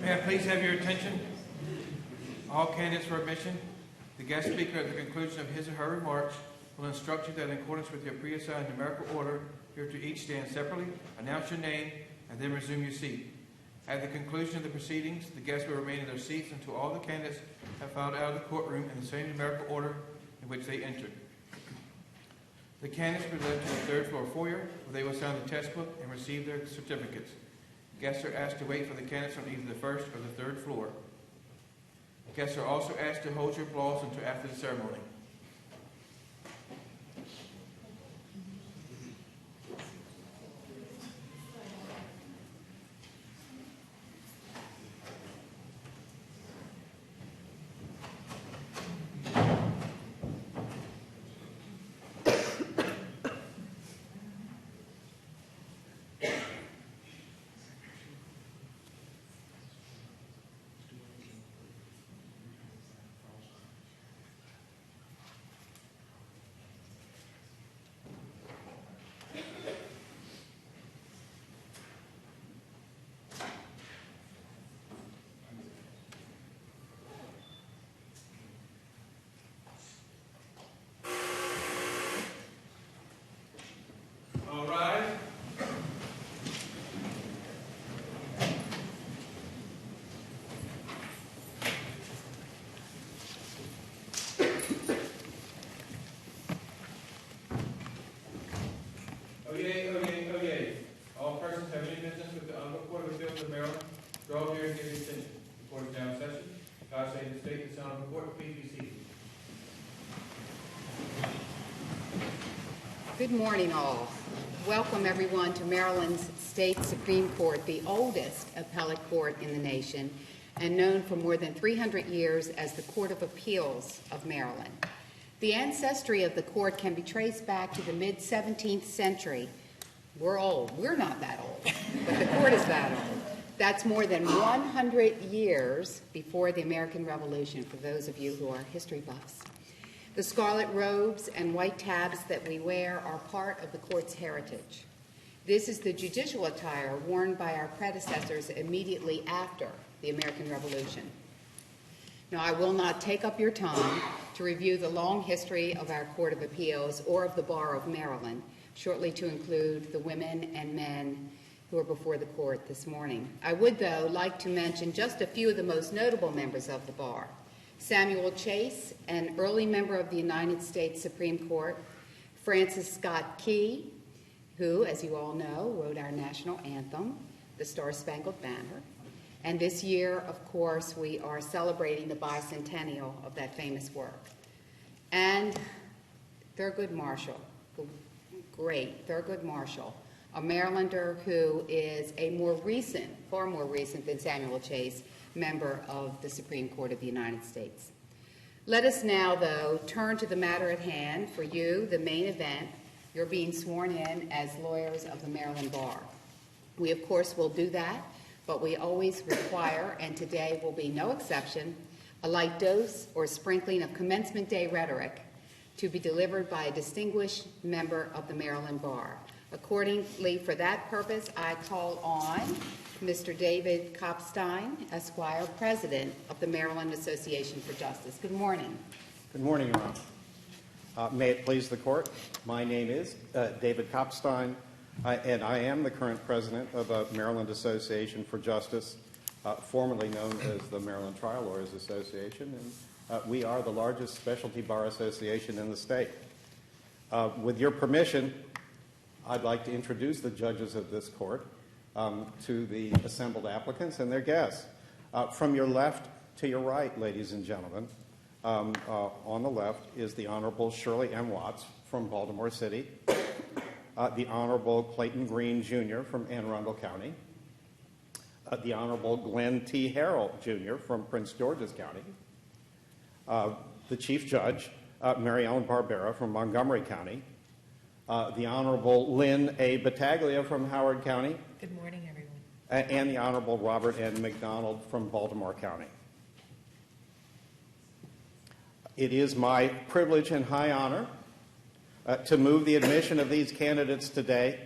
May I please have your attention? All candidates for admission. The guest speaker at the conclusion of his or her remarks will instruct you that in accordance with your pre-assigned numerical order, you are to each stand separately, announce your name, and then resume your seat. At the conclusion of the proceedings, the guests will remain in their seats until all the candidates have filed out of the courtroom in the same numerical order in which they entered. The candidates will be led to the third floor foyer, where they will sign the test book and receive their certificates. Guests are asked to wait for the candidates on either the first or the third floor. Guests are also asked to hold your applause until after the ceremony. All rise. Oyez, oyez, oyez. All persons have any business with the Honorable Court of Appeals of Maryland, draw here and give your attention. The court is now in session. God save the state and the Honorable Court. Please be seated. Good morning, all. Welcome, everyone, to Maryland's State Supreme Court, the oldest appellate court in the nation, and known for more than 300 years as the Court of Appeals of Maryland. The ancestry of the court can be traced back to the mid-17th century. We're old. We're not that old, but the court is that old. That's more than 100 years before the American Revolution, for those of you who are history buffs. The scarlet robes and white tabs that we wear are part of the court's heritage. This is the judicial attire worn by our predecessors immediately after the American Revolution. Now, I will not take up your time to review the long history of our Court of Appeals or of the Bar of Maryland, shortly to include the women and men who are before the court this morning. I would, though, like to mention just a few of the most notable members of the bar. Samuel Chase, an early member of the United States Supreme Court, Francis Scott Key, who, as you all know, wrote our national anthem, the Star-Spangled Banner. And this year, of course, we are celebrating the bicentennial of that famous work. And Thurgood Marshall, the great Thurgood Marshall, a Marylander who is a more recent, far more recent than Samuel Chase, member of the Supreme Court of the United States. Let us now, though, turn to the matter at hand. For you, the main event, you're being sworn in as lawyers of the Maryland Bar. We, of course, will do that, but we always require, and today will be no exception, a light dose or sprinkling of commencement day rhetoric to be delivered by a distinguished member of the Maryland Bar. Accordingly, for that purpose, I call on Mr. David Kopstein, Esquire, President of the Maryland Association for Justice. Good morning. Good morning, Your Honor. May it please the Court, my name is David Kopstein, and I am the current President of the Maryland Association for Justice, formerly known as the Maryland Trial Lawyers Association, and we are the largest specialty bar association in the state. With your permission, I'd like to introduce the judges of this court to the assembled applicants and their guests. From your left to your right, ladies and gentlemen, on the left is the Honorable Shirley M. Watts from Baltimore City, the Honorable Clayton Green, Jr. from Anne Arundel County, the Honorable Glenn T. Harrell, Jr. from Prince George's County, the Chief Judge, Mary Ellen Barbera from Montgomery County, the Honorable Lynn A. Battaglia from Howard County. Good morning, everyone. And the Honorable Robert N. McDonald from Baltimore County. It is my privilege and high honor to move the admission of these candidates today.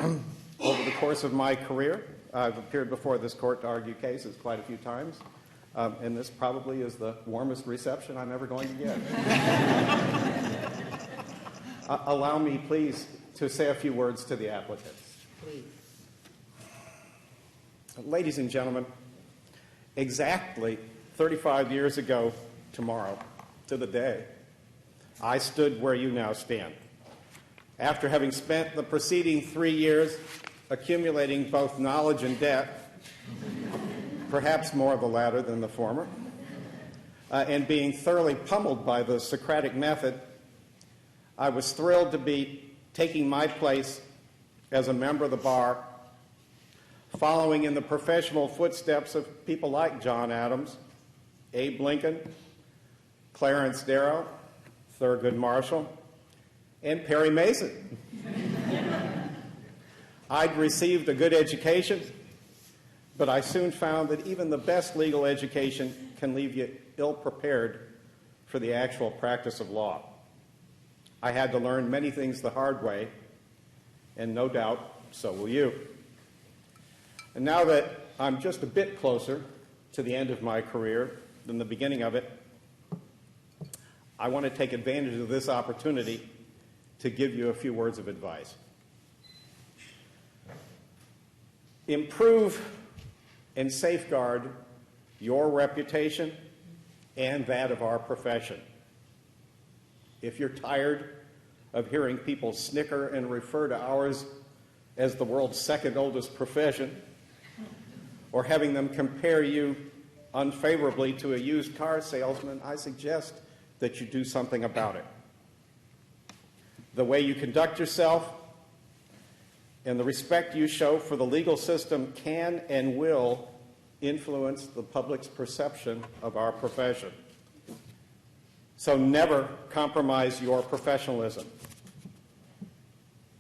Over the course of my career, I've appeared before this court to argue cases quite a few times, and this probably is the warmest reception I'm ever going to get. Allow me, please, to say a few words to the applicants. Please. Ladies and gentlemen, exactly 35 years ago tomorrow, to the day, I stood where you now stand. After having spent the preceding 3 years accumulating both knowledge and debt, perhaps more of the latter than the former, and being thoroughly pummeled by the Socratic method, I was thrilled to be taking my place as a member of the bar, following in the professional footsteps of people like John Adams, Abe Lincoln, Clarence Darrow, Thurgood Marshall, and Perry Mason. I'd received a good education, but I soon found that even the best legal education can leave you ill-prepared for the actual practice of law. I had to learn many things the hard way, and no doubt, so will you. And now that I'm just a bit closer to the end of my career than the beginning of it, I want to take advantage of this opportunity to give you a few words of advice. Improve and safeguard your reputation and that of our profession. If you're tired of hearing people snicker and refer to ours as the world's second oldest profession, or having them compare you unfavorably to a used car salesman, I suggest that you do something about it. The way you conduct yourself and the respect you show for the legal system can and will influence the public's perception of our profession. So never compromise your professionalism.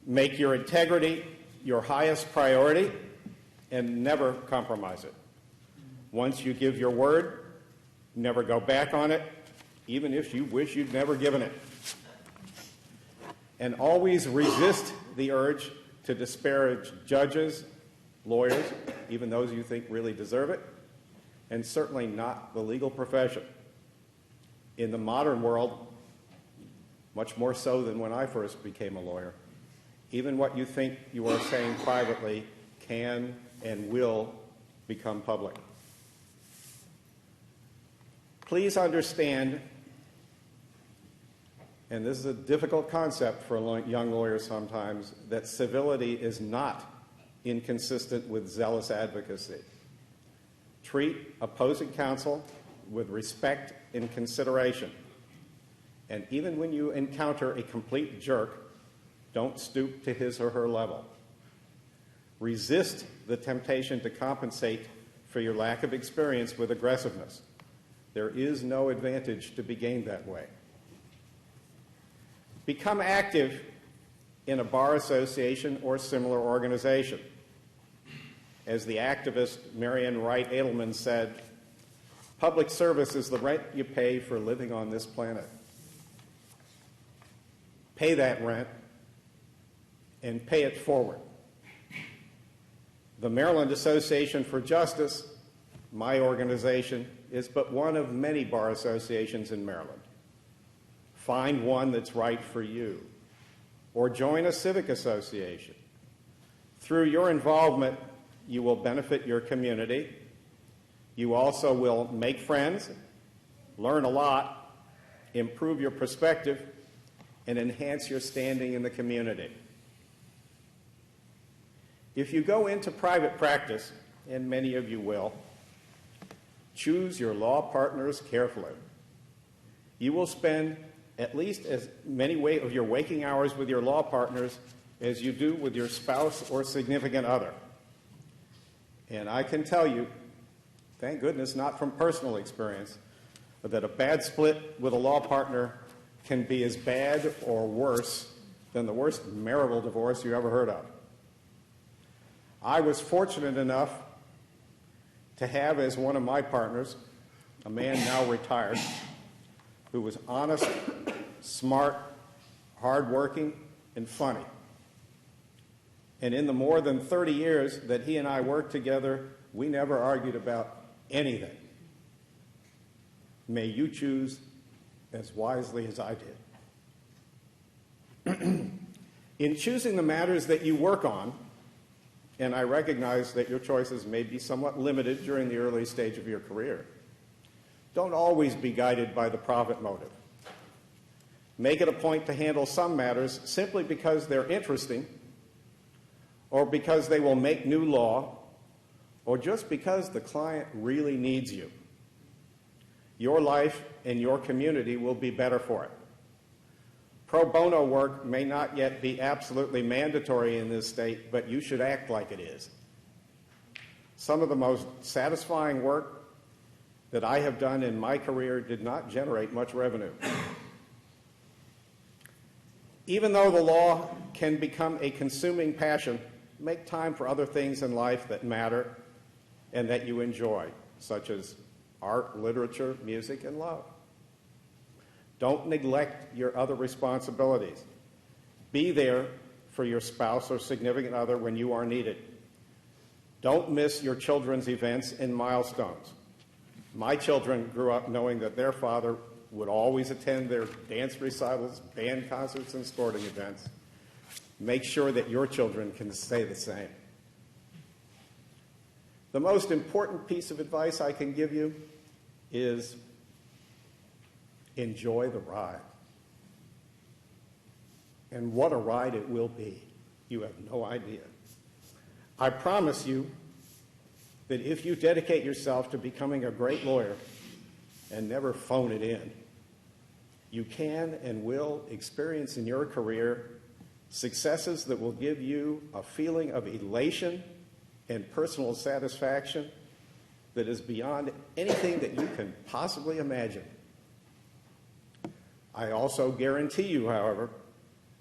Make your integrity your highest priority and never compromise it. Once you give your word, never go back on it, even if you wish you'd never given it. And always resist the urge to disparage judges, lawyers, even those you think really deserve it, and certainly not the legal profession. In the modern world, much more so than when I first became a lawyer, even what you think you are saying privately can and will become public. Please understand, and this is a difficult concept for young lawyers sometimes, that civility is not inconsistent with zealous advocacy. Treat opposing counsel with respect and consideration. And even when you encounter a complete jerk, don't stoop to his or her level. Resist the temptation to compensate for your lack of experience with aggressiveness. There is no advantage to be gained that way. Become active in a bar association or similar organization. As the activist Marian Wright Edelman said, public service is the rent you pay for living on this planet. Pay that rent and pay it forward. The Maryland Association for Justice, my organization, is but one of many bar associations in Maryland. Find one that's right for you, or join a civic association. Through your involvement, you will benefit your community. You also will make friends, learn a lot, improve your perspective, and enhance your standing in the community. If you go into private practice, and many of you will, choose your law partners carefully. You will spend at least as many of your waking hours with your law partners as you do with your spouse or significant other. And I can tell you, thank goodness not from personal experience, but that a bad split with a law partner can be as bad or worse than the worst marital divorce you ever heard of. I was fortunate enough to have as one of my partners a man now retired who was honest, smart, hardworking, and funny. And in the more than 30 years that he and I worked together, we never argued about anything. May you choose as wisely as I did. In choosing the matters that you work on, and I recognize that your choices may be somewhat limited during the early stage of your career, don't always be guided by the profit motive. Make it a point to handle some matters simply because they're interesting, or because they will make new law, or just because the client really needs you. Your life and your community will be better for it. Pro bono work may not yet be absolutely mandatory in this state, but you should act like it is. Some of the most satisfying work that I have done in my career did not generate much revenue. Even though the law can become a consuming passion, make time for other things in life that matter and that you enjoy, such as art, literature, music, and love. Don't neglect your other responsibilities. Be there for your spouse or significant other when you are needed. Don't miss your children's events and milestones. My children grew up knowing that their father would always attend their dance recitals, band concerts, and sporting events. Make sure that your children can say the same. The most important piece of advice I can give you is enjoy the ride. And what a ride it will be. You have no idea. I promise you that if you dedicate yourself to becoming a great lawyer and never phone it in, you can and will experience in your career successes that will give you a feeling of elation and personal satisfaction that is beyond anything that you can possibly imagine. I also guarantee you, however,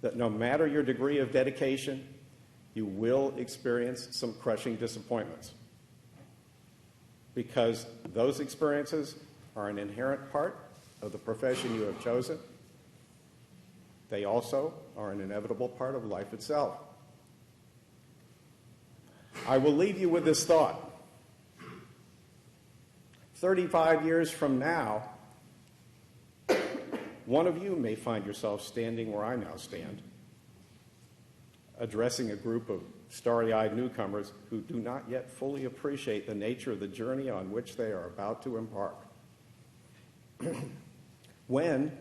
that no matter your degree of dedication, you will experience some crushing disappointments, because those experiences are an inherent part of the profession you have chosen. They also are an inevitable part of life itself. I will leave you with this thought. 35 years from now, one of you may find yourself standing where I now stand, addressing a group of starry-eyed newcomers who do not yet fully appreciate the nature of the journey on which they are about to embark. When,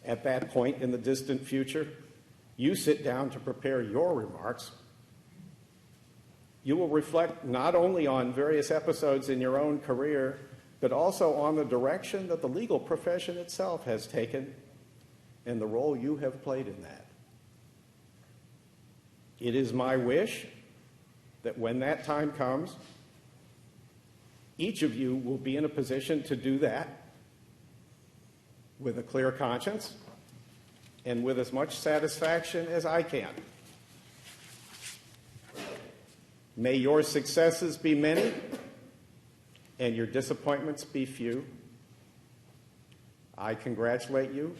at that point in the distant future, you sit down to prepare your remarks, you will reflect not only on various episodes in your own career, but also on the direction that the legal profession itself has taken and the role you have played in that. It is my wish that when that time comes, each of you will be in a position to do that with a clear conscience and with as much satisfaction as I can. May your successes be many and your disappointments be few. I congratulate you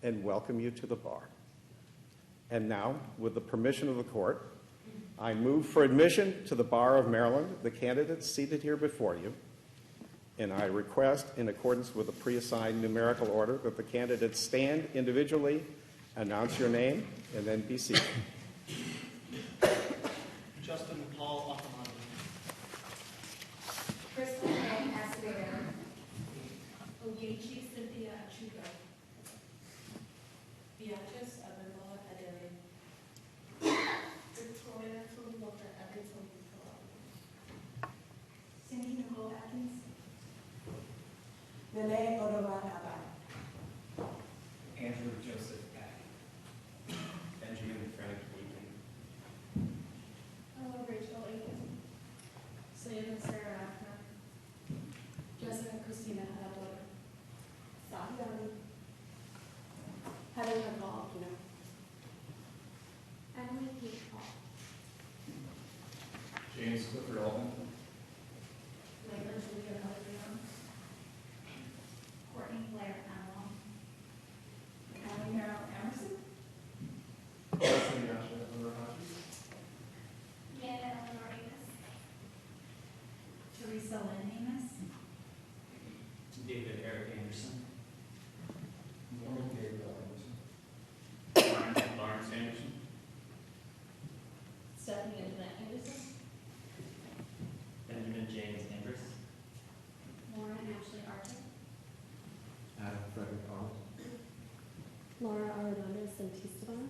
and welcome you to the bar. And now, with the permission of the court, I move for admission to the Bar of Maryland the candidates seated here before you, and I request, in accordance with the pre-assigned numerical order, that the candidates stand individually, announce your name, and then be seated. Justin Paul Ottomani. Crystal May Acevedo. Ogechi Cynthia Achugo. Beatrice Abenola Adele. Victoria Fulwilter Adeton Nicola. Cindy Nicole Atkins. Lele Odovan Abad. Andrew Joseph Pack. Benjamin Frank Eaton. Rachel Aiken. Sayeda Sarah Afner. Jessica Christina Hadador. Sahiani. Heather Nicole Aquino. Emily Kate Paul. James Clifford Altman. Layla Julia Pellegrino. Courtney Blair Amalon. Callie Merrill Emerson. Leslie Joshua Overhauser. Laura Arredondo Santisteban.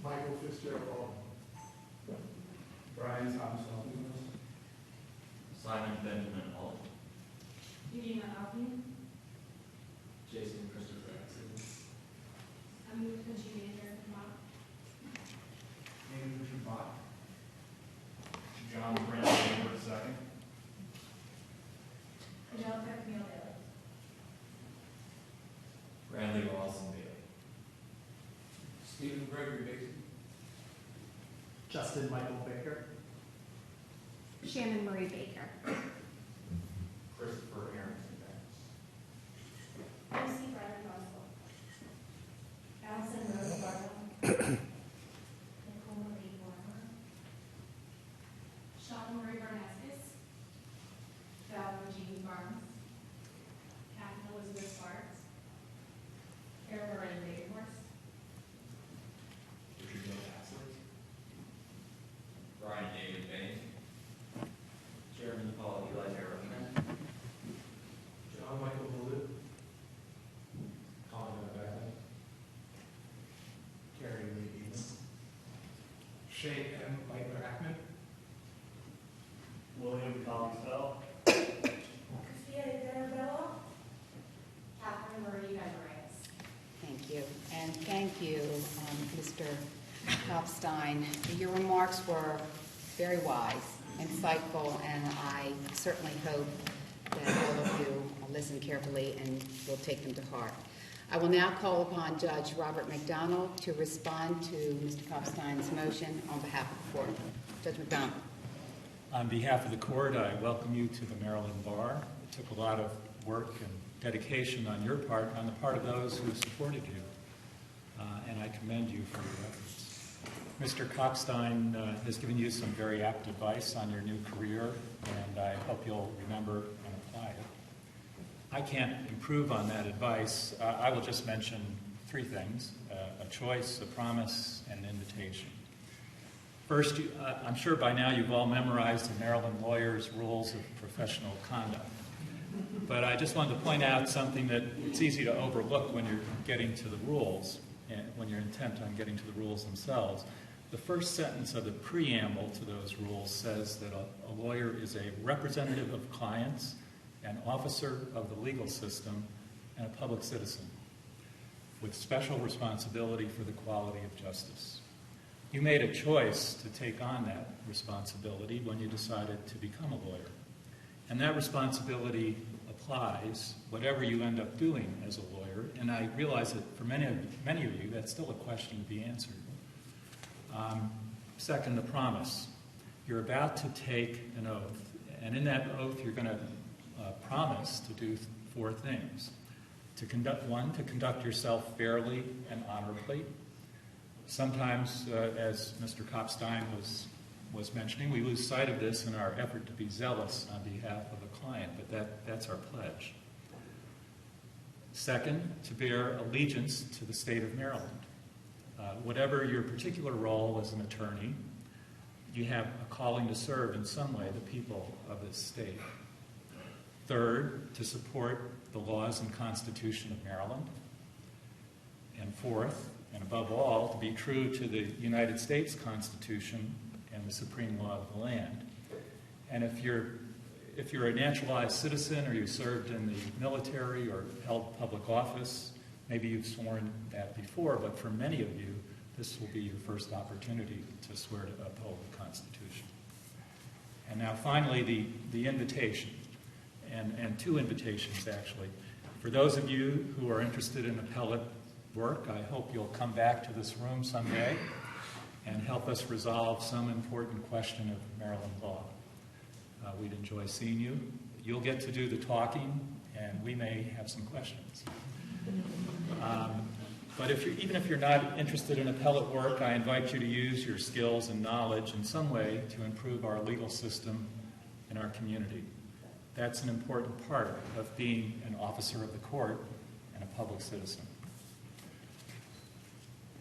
Michael Fitzgerald. Brian Thomas Alvarez. Simon Benjamin Hall. Irina Alvin. Jason Christopher Exton. Amut Kajian Mark. David Richard Bach. John Brent Hayward II. Angelica Camille Bailey. Randy Lawson Bailey. Stephen Gregory Basin. Justin Michael Baker. Shannon Marie Baker. Christopher Harrington Banks. Lucy Brennan Boswell. Allison Rose Barlow. Nicole Marie Warner. Sean Marie Bernaskis. Valerie Jean Barnes. Catherine Elizabeth Sparks. Karen Lorraine Badenhorst. Richard Bill Haslett. Brian David Bain. Chairman Paul Eli Harriman. John Michael Blue. Colin Beckman. Carrie Lee Eaton. Shay M. Viper Ackman. William Collins Bell. Christina Denabella. Catherine Marie Benares. Thank you. And thank you, Mr. Kopstein. Your remarks were very wise, insightful, and I certainly hope that all of you listen carefully and will take them to heart. I will now call upon Judge Robert McDonald to respond to Mr. Kopstein's motion on behalf of the court. Judge McDonald. On behalf of the court, I welcome you to the Maryland Bar. It took a lot of work and dedication on your part, on the part of those who supported you, and I commend you for your efforts. Mr. Kopstein has given you some very apt advice on your new career, and I hope you'll remember and apply it. I can't improve on that advice. I will just mention three things: a choice, a promise, and an invitation. First, I'm sure by now you've all memorized the Maryland lawyers' rules of professional conduct. But I just wanted to point out something that it's easy to overlook when you're getting to the rules, and when you're intent on getting to the rules themselves. The first sentence of the preamble to those rules says that a lawyer is a representative of clients, an officer of the legal system, and a public citizen, with special responsibility for the quality of justice. You made a choice to take on that responsibility when you decided to become a lawyer. And that responsibility applies whatever you end up doing as a lawyer, and I realize that for many of you, that's still a question to be answered. Second, the promise. You're about to take an oath, and in that oath you're going to promise to do four things. To conduct yourself fairly and honorably. Sometimes, as Mr. Kopstein was mentioning, we lose sight of this in our effort to be zealous on behalf of a client, but that's our pledge. Second, to bear allegiance to the state of Maryland. Whatever your particular role as an attorney, you have a calling to serve in some way the people of this state. Third, to support the laws and Constitution of Maryland. And fourth, and above all, to be true to the United States Constitution and the supreme law of the land. And if you're a naturalized citizen, or you served in the military or held public office, maybe you've sworn that before, but for many of you, this will be your first opportunity to swear to uphold the Constitution. And now finally, the invitation, and two invitations actually. For those of you who are interested in appellate work, I hope you'll come back to this room someday and help us resolve some important question of Maryland law. We'd enjoy seeing you. You'll get to do the talking, and we may have some questions. But even if you're not interested in appellate work, I invite you to use your skills and knowledge in some way to improve our legal system in our community. That's an important part of being an officer of the court and a public citizen.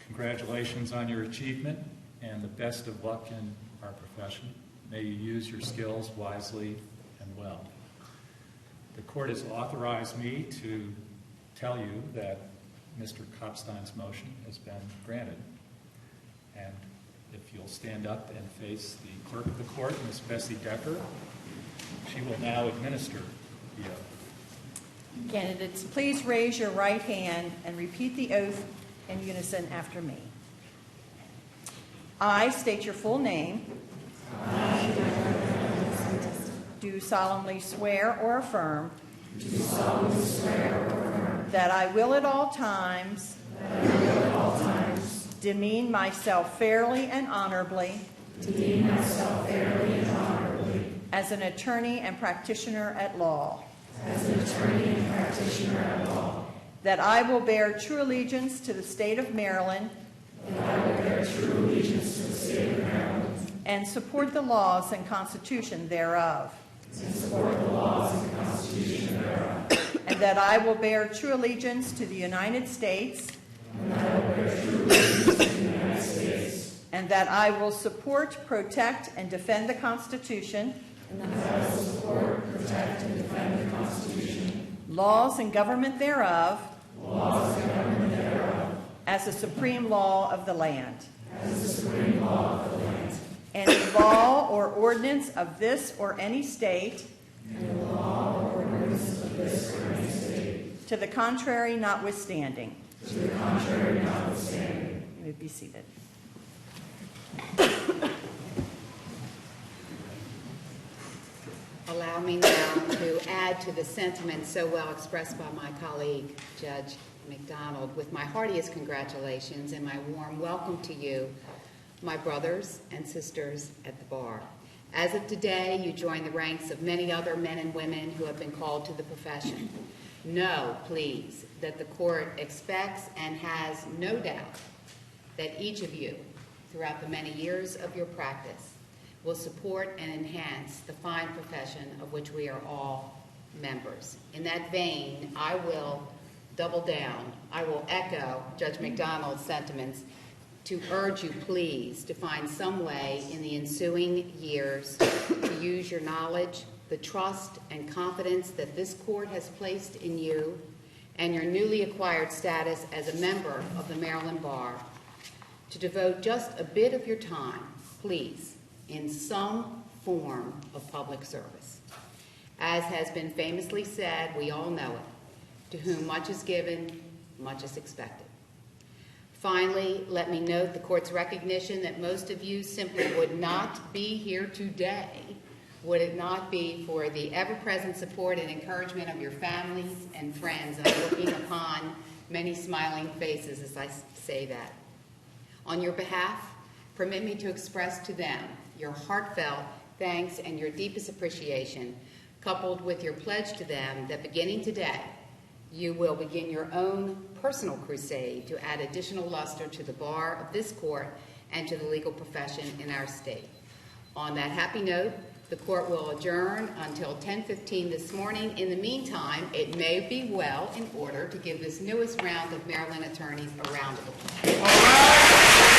Congratulations on your achievement, and the best of luck in our profession. May you use your skills wisely and well. The court has authorized me to tell you that Mr. Kopstein's motion has been granted. And if you'll stand up and face the clerk of the court, Ms. Bessie Decker, she will now administer the oath. Candidates, please raise your right hand and repeat the oath in unison after me. I state your full name. Do solemnly swear or affirm that I will at all times demean myself fairly and honorably as an attorney and practitioner at law. That I will bear true allegiance to the state of Maryland and support the laws and Constitution thereof. And that I will bear true allegiance to the United States. And that I will support, protect, and defend the Constitution. Laws and government thereof. As the supreme law of the land. Any law or ordinance of this or any state. To the contrary notwithstanding. You may be seated. Allow me now to add to the sentiments so well expressed by my colleague, Judge McDonald, with my heartiest congratulations and my warm welcome to you, my brothers and sisters at the bar. As of today, you join the ranks of many other men and women who have been called to the profession. Know, please, that the court expects and has no doubt that each of you, throughout the many years of your practice, will support and enhance the fine profession of which we are all members. In that vein, I will double down. I will echo Judge McDonald's sentiments to urge you, please, to find some way in the ensuing years to use your knowledge, the trust and confidence that this court has placed in you, and your newly acquired status as a member of the Maryland Bar, to devote just a bit of your time, please, in some form of public service. As has been famously said, we all know it, to whom much is given, much is expected. Finally, let me note the court's recognition that most of you simply would not be here today would it not be for the ever-present support and encouragement of your families and friends. And I'm looking upon many smiling faces as I say that. On your behalf, permit me to express to them your heartfelt thanks and your deepest appreciation, coupled with your pledge to them that beginning today, you will begin your own personal crusade to add additional luster to the bar of this court and to the legal profession in our state. On that happy note, the court will adjourn until 10:15 this morning. In the meantime, it may be well in order to give this newest round of Maryland attorneys a round of applause.